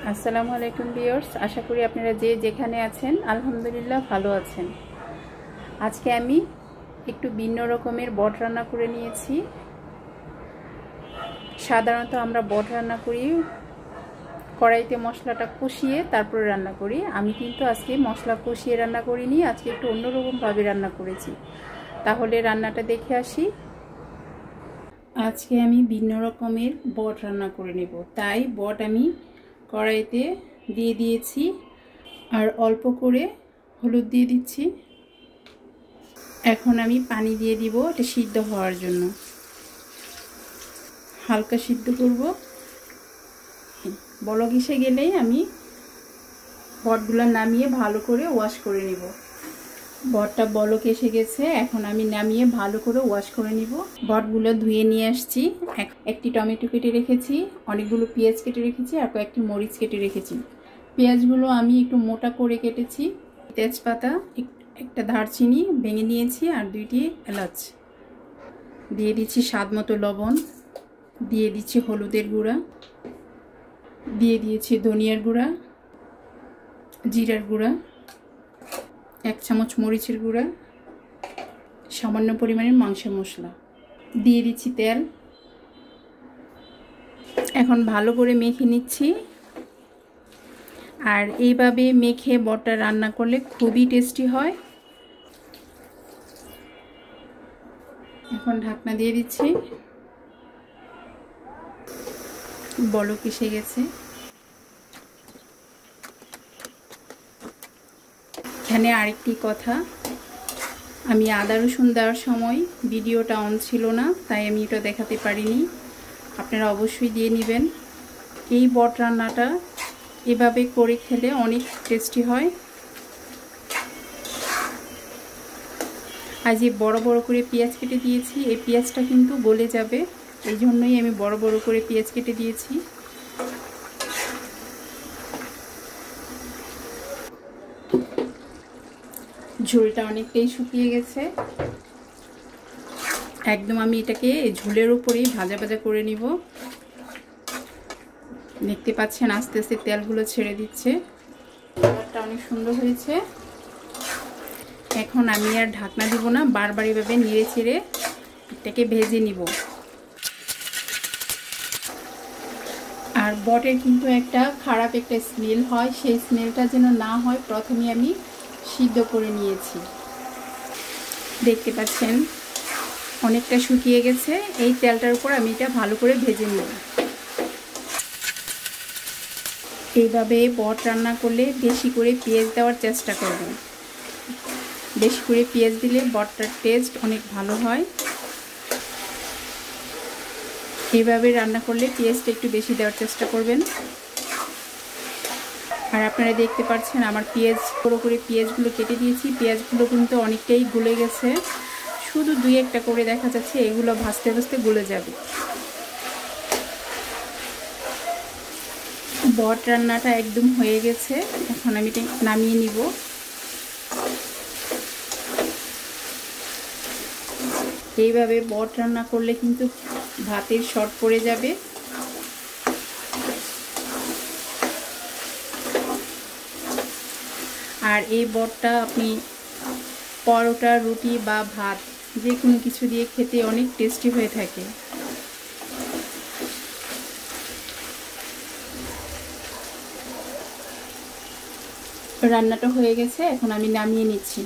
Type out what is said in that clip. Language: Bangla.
আসসালামু আলাইকুম ভিউয়ার্স, আশা করি আপনারা যে যেখানে আছেন আলহামদুলিল্লাহ ভালো আছেন। আজকে আমি একটু ভিন্ন রকমের বট রান্না করে নিয়েছি। সাধারণত আমরা বট রান্না করি কড়াইতে মশলাটা কষিয়ে তারপরে রান্না করি। আমি কিন্তু আজকে মশলা কষিয়ে রান্না করিনি, আজকে একটু অন্যরকমভাবে রান্না করেছি। তাহলে রান্নাটা দেখে আসি। আজকে আমি ভিন্ন রকমের বট রান্না করে নেব, তাই বট আমি কড়াইতে দিয়ে দিয়েছি আর অল্প করে হলুদ দিয়ে দিচ্ছি। এখন আমি পানি দিয়ে দিব এটা সিদ্ধ হওয়ার জন্য, হালকা সিদ্ধ করব। বলক এসে গেলেই আমি বটগুলো নামিয়ে ভালো করে ওয়াশ করে নিব। বটটা বলক এসে গেছে, এখন আমি নামিয়ে ভালো করে ওয়াশ করে নিব। বটগুলো ধুয়ে নিয়ে আসছি। একটি টমেটো কেটে রেখেছি, অনেকগুলো পেঁয়াজ কেটে রেখেছি আর কয়েকটি মরিচ কেটে রেখেছি। পেঁয়াজগুলো আমি একটু মোটা করে কেটেছি। তেজপাতা, একটা দারচিনি ভেঙে নিয়েছি আর 2টি এলাচ দিয়ে দিচ্ছি। স্বাদ মতো লবণ দিয়ে দিচ্ছি, হলুদের গুঁড়া দিয়ে দিয়েছি, ধনিয়ার গুঁড়া, জিরার গুঁড়া, 1 চামচ মরিচের গুঁড়া, সামান্য পরিমাণের মাংসের মশলা দিয়ে দিচ্ছি, তেল। এখন ভালো করে মেখে নিচ্ছি। আর এইভাবে মেখে বটটা রান্না করলে খুবই টেস্টি হয়। এখন ঢাকনা দিয়ে দিচ্ছি। বলক এসে গেছে। এখানে আরেকটি কথা, আমি আদা রসুন দেওয়ার সময় ভিডিওটা অন ছিল না, তাই আমি এটা দেখাতে পারিনি। আপনারা অবশ্যই দিয়ে নেবেন। এই বট রান্নাটা এভাবে করে খেলে অনেক টেস্টি হয়। আজ বড় বড় করে পেঁয়াজ কেটে দিয়েছি, এই পেঁয়াজটা কিন্তু গলে যাবে, এই জন্যই আমি বড় বড় করে পেঁয়াজ কেটে দিয়েছি। ঝোলটা অনেকটাই শুকিয়ে গেছে, একদম আমি এটাকে ঝোলের উপরেই ভাজা ভাজা করে নিব। দেখতে পাচ্ছেন আস্তে আস্তে তেলগুলো ছেড়ে দিচ্ছে, কালারটা অনেক সুন্দর হয়েছে। এখন আমি আর ঢাকনা দিব না, বারবার এভাবে নেড়ে চেড়ে এটাকে ভেজে নিব। আর বটের কিন্তু একটা খারাপ একটা স্মেল হয়, সেই স্মেলটা যেন না হয় প্রথমে আমি সিদ্ধ করে নিয়েছি। দেখতে পাচ্ছেন অনেকটা শুকিয়ে গেছে। এই তেলটার উপর আমি এটা ভালো করে ভেজে নেব। এইভাবে বট রান্না করলে বেশি করে পেঁয়াজ দেওয়ার চেষ্টা করবেন। বেশি করে পেঁয়াজ দিলে বটটার টেস্ট অনেক ভালো হয়। এইভাবে রান্না করলে পেঁয়াজটা একটু বেশি দেওয়ার চেষ্টা করবেন। আর আপনারা দেখতে পাচ্ছেন আমার পেঁয়াজ বড় করে পেঁয়াজগুলো কেটে দিয়েছি। পেঁয়াজগুলো কিন্তু অনেকটাই গলে গেছে, শুধু 2-1টা করে দেখা যাচ্ছে, এগুলো ভাজতে ভাজতে গলে যাবে। বট রান্নাটা একদম হয়ে গেছে, এখন আমি এটা নামিয়ে নিব। এইভাবে বট রান্না করলে কিন্তু ভাতের শর্ট পড়ে যাবে। আর এই বটটা আপনি পরোটা, রুটি বা ভাত যে কোনো কিছু দিয়ে খেতে অনেক টেস্টি হয়ে থাকে। রান্নাটা হয়ে গেছে, এখন আমি নামিয়ে নিচ্ছি।